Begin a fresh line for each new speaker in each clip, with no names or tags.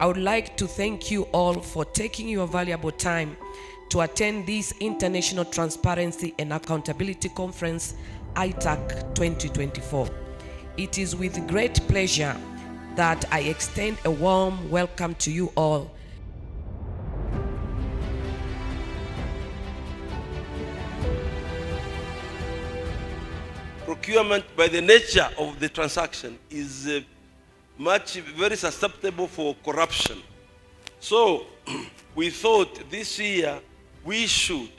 I would like to thank you all for taking your valuable time to attend this International Transparency and Accountability Conference, Itac 2024. It is with great pleasure that I extend a warm welcome to you all.
Procurement, by the nature of the transaction, is very susceptible for corruption. So we thought this year we should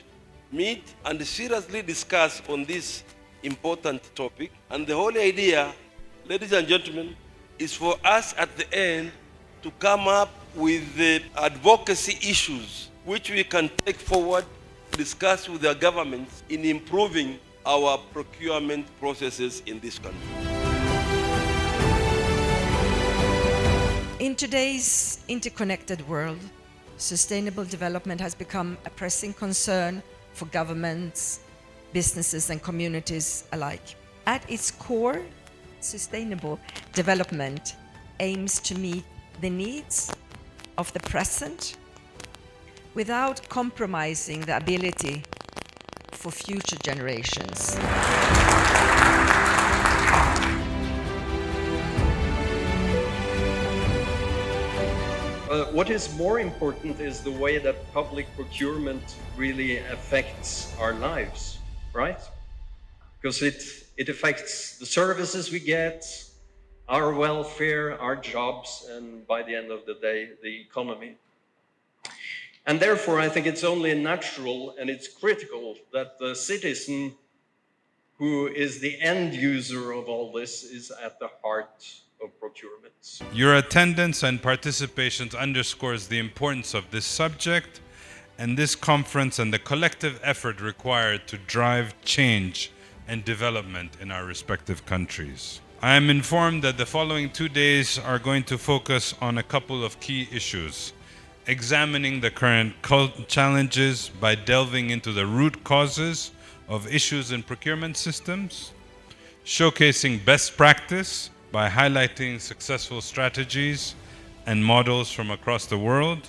meet and seriously discuss on this important topic. And the whole idea, ladies and gentlemen, is for us at the end to come up with the advocacy issues which we can take forward, discuss with the governments in improving our procurement processes in this country.
In today's interconnected world, sustainable development has become a pressing concern for governments, businesses, and communities alike. At its core, sustainable development aims to meet the needs of the present without compromising the ability for future generations.
What is more important is the way that public procurement really affects our lives, right? Because it affects the services we get, our welfare, our jobs, and by the end of the day, the economy. And therefore, I think it's only natural and it's critical that the citizen who is the end user of all this is at the heart of procurements.
Your attendance and participation underscores the importance of this subject and this conference and the collective effort required to drive change and development in our respective countries. I am informed that the following 2 days are going to focus on a couple of key issues: examining the current challenges by delving into the root causes of issues in procurement systems, showcasing best practice by highlighting successful strategies and models from across the world,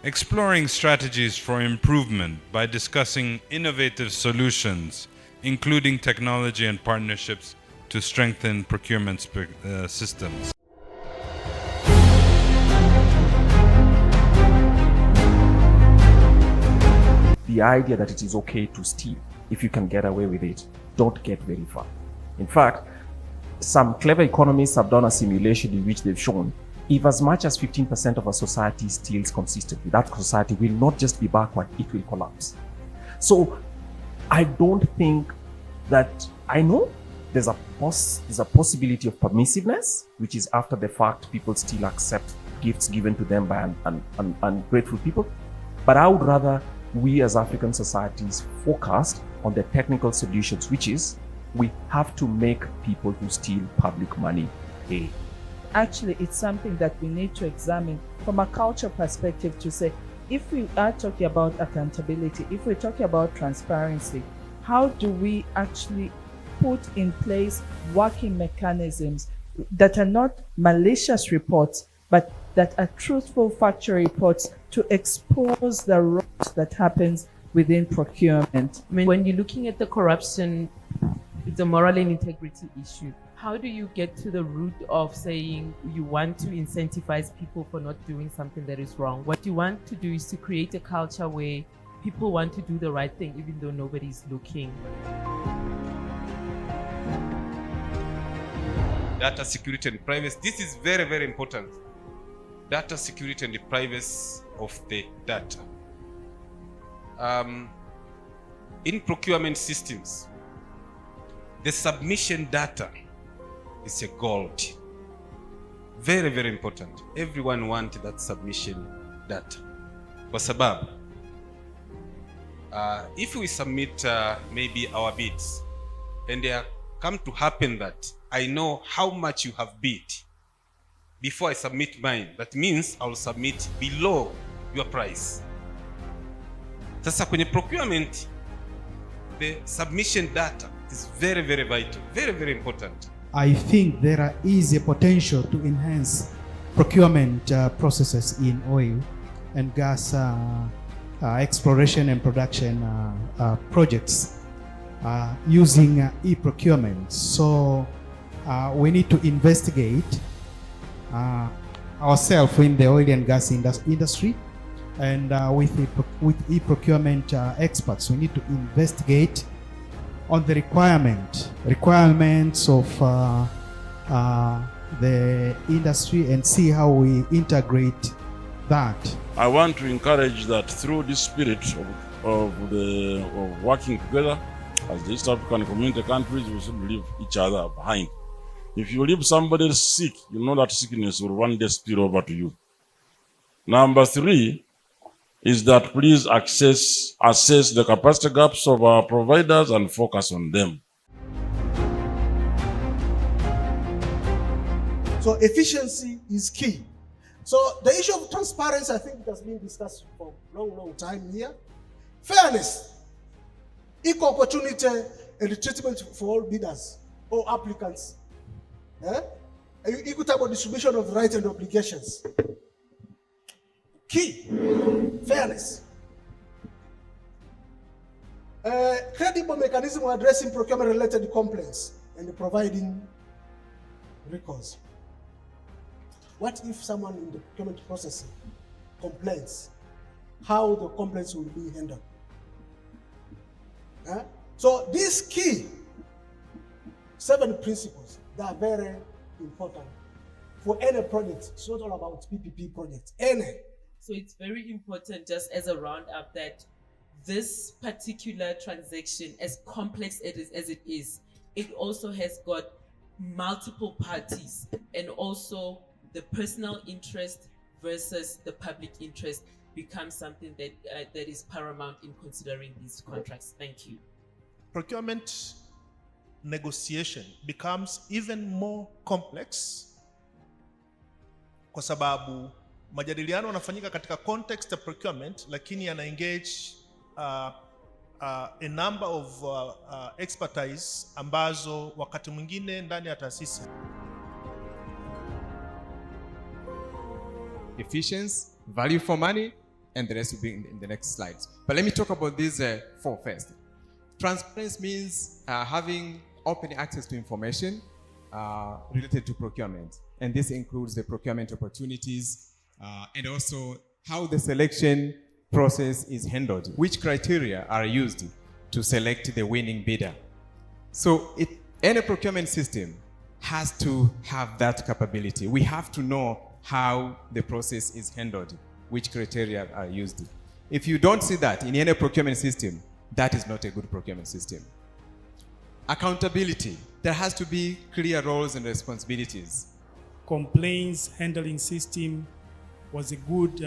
exploring strategies for improvement by discussing innovative solutions, including technology and partnerships to strengthen procurement systems.
The idea that it is okay to steal if you can get away with it, don't get very far. In fact, some clever economists have done a simulation in which they've shown if as much as 15% of a society steals consistently, that society will not just be backward, it will collapse. So I don't think that, I know there's a possibility of permissiveness, which is after the fact people still accept gifts given to them by ungrateful people. But I would rather we as African societies focus on the technical solutions, which is we have to make people who steal public money pay.
Actually, it's something that we need to examine from a culture perspective to say, if we are talking about accountability, if we're talking about transparency, how do we actually put in place working mechanisms that are not malicious reports, but that are truthful factual reports to expose the rot that happens within procurement?
When you're looking at the corruption, it's a moral and integrity issue. How do you get to the root of saying you want to incentivize people for not doing something that is wrong? What you want to do is to create a culture where people want to do the right thing even though nobody's looking.
Data security and privacy. This is very, very important. Data security and the privacy of the data. In procurement systems, the submission data is a gold. Very, very important. Everyone wants that submission data. Kwa sababu, if we submit maybe our bids, and there come to happen that I know how much you have bid before I submit mine, that means I will submit below your price. Sasa kwenye procurement, the submission data is very, very vital, very, very important.
I think there is a potential to enhance procurement processes in oil and gas exploration and production projects using e-procurement. So we need to investigate ourselves in the oil and gas industry, and with e-procurement experts, we need to investigate on the requirements of the industry and see how we integrate that.
I want to encourage that through this spirit of working together as the East African community countries, we should leave each other behind. If you leave somebody sick, you know that sickness will one day spill over to you. Number 3 is that please assess the capacity gaps of our providers and focus on them.
So efficiency is key. So the issue of transparency, I think it has been discussed for a long time here. Fairness, equal opportunity and treatment for all bidders or applicants. Equitable distribution of rights and obligations. Key, fairness. Credible mechanism for addressing procurement-related complaints and providing recourse. What if someone in the procurement process complains? How the complaints will be handled? So these key 7 principles, they are very important for any project. It's not all about PPP projects, any.
So it's very important, just as a roundup, that this particular transaction, as complex as it is, it also has got multiple parties, and also the personal interest versus the public interest becomes something that that is paramount in considering these contracts. Thank you.
Procurement negotiation becomes even more complex kwa sababu majadiliano yanafanyika katika context of procurement, lakini yana engage a number of expertise ambazo wakati mwingine ndani ya taasisi.
Efficiency, value for money, and the rest will be in the next slides. But let me talk about these 4 first. Transparency means having open access to information related to procurement. And this includes the procurement opportunities and also how the selection process is handled, which criteria are used to select the winning bidder. So any procurement system has to have that capability. We have to know how the process is handled, which criteria are used. If you don't see that in any procurement system, that is not a good procurement system. Accountability. There has to be clear roles and responsibilities.
Complaints handling system was a good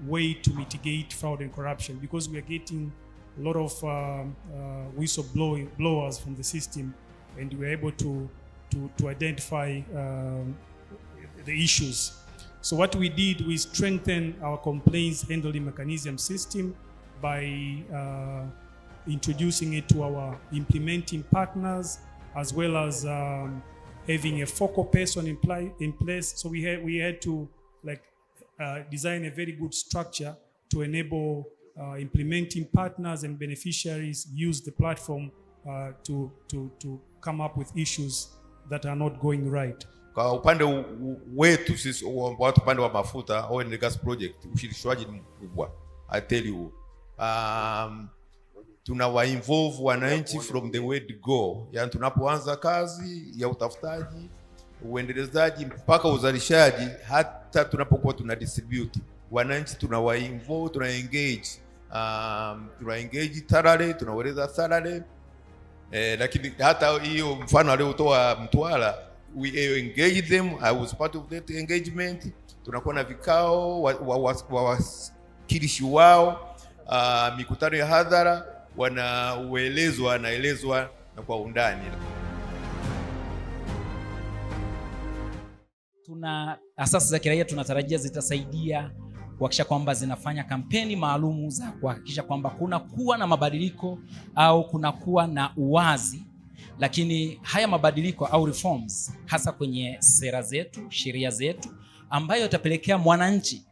way to mitigate fraud and corruption, because we are getting a lot of whistleblowers from the system, and we were able to identify the issues. So what we did, we strengthened our complaints handling mechanism system by introducing it to our implementing partners, as well as having a focal person in place. So we had to design a very good structure to enable implementing partners and beneficiaries use the platform to come up with issues that are not going right.
Kwa upande wetu sisi watu upande wa mafuta oil and gas project, ushirikishwaji ni mkubwa. I tell you, tunawa involve wananchi from the word go. Yani tunapoanza kazi ya utafutaji, uendelezaji mpaka uzalishaji, hata tunapokuwa tuna distribute, wananchi tunawa involve, tuna engage thoroughly, tunaeleza thoroughly. Lakini hata hiyo mfano aliotoa Mtwara, we engage them. I was part of that engagement. Tunakuwa na vikao, wawakilishi wao, mikutano ya hadhara, wanaelezwa na kwa undani.
Tuna asasi za kiraia tunatarajia zitasaidia kuhakikisha kwamba zinafanya kampeni maalumu za kuhakikisha kwamba kuna kuwa na mabadiliko au kuna kuwa na uwazi lakini haya mabadiliko au reforms hasa kwenye sera zetu, sheria zetu, ambayo yatapelekea mwananchi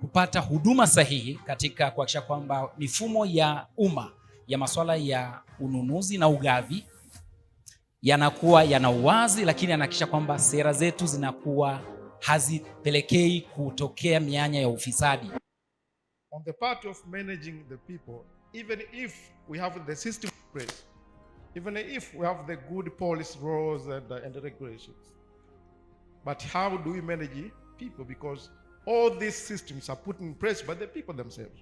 kupata huduma sahihi katika kuhakikisha kwamba mifumo ya umma ya masuala ya ununuzi na ugavi yanakuwa yana uwazi, lakini anahakikisha kwamba sera zetu zinakuwa hazipelekei kutokea mianya ya ufisadi.
On the part of managing the people, even if we have the system in place, even if we have the good policy laws and regulations, but how do we manage people? Because all these systems are put in place by the people themselves.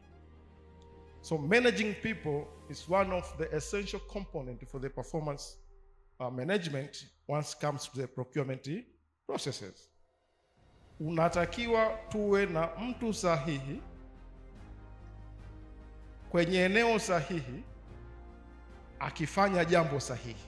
So managing people is one of the essential components for the performance management once it comes to the procurement processes. Unatakiwa tuwe na mtu sahihi kwenye eneo sahihi akifanya jambo sahihi.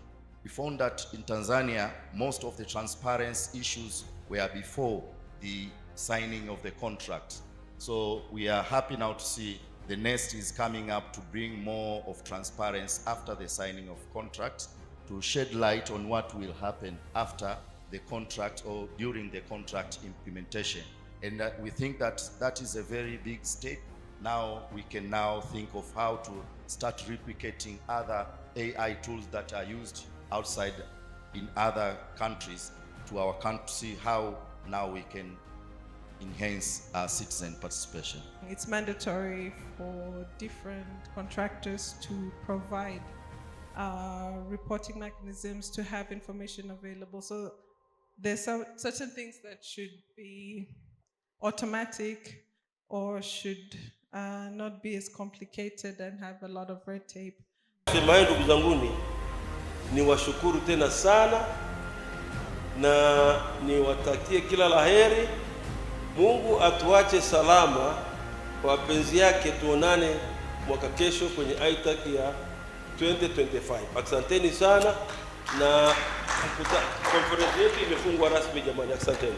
We found that in Tanzania, most of the transparency issues were before the signing of the contract. So we are happy now to see the next is coming up to bring more of transparency after the signing of contract, to shed light on what will happen after the contract or during the contract implementation. And we think that that is a very big step. Now we can now think of how to start replicating other AI tools that are used outside in other countries to our country, see how now we can enhance our citizen participation.
It's mandatory for different contractors to provide reporting mechanisms to have information available. So there's certain things that should be automatic or should not be as complicated and have a lot of red tape.
Sema ndugu zanguni, ni washukuru tena sana na niwatakie kila laheri. Mungu atuache salama kwa wapenzi yake, tuonane mwaka kesho kwenye Itac ya 2025. Asanteni sana na conference yetu imefungwa rasmi jamani, asanteni.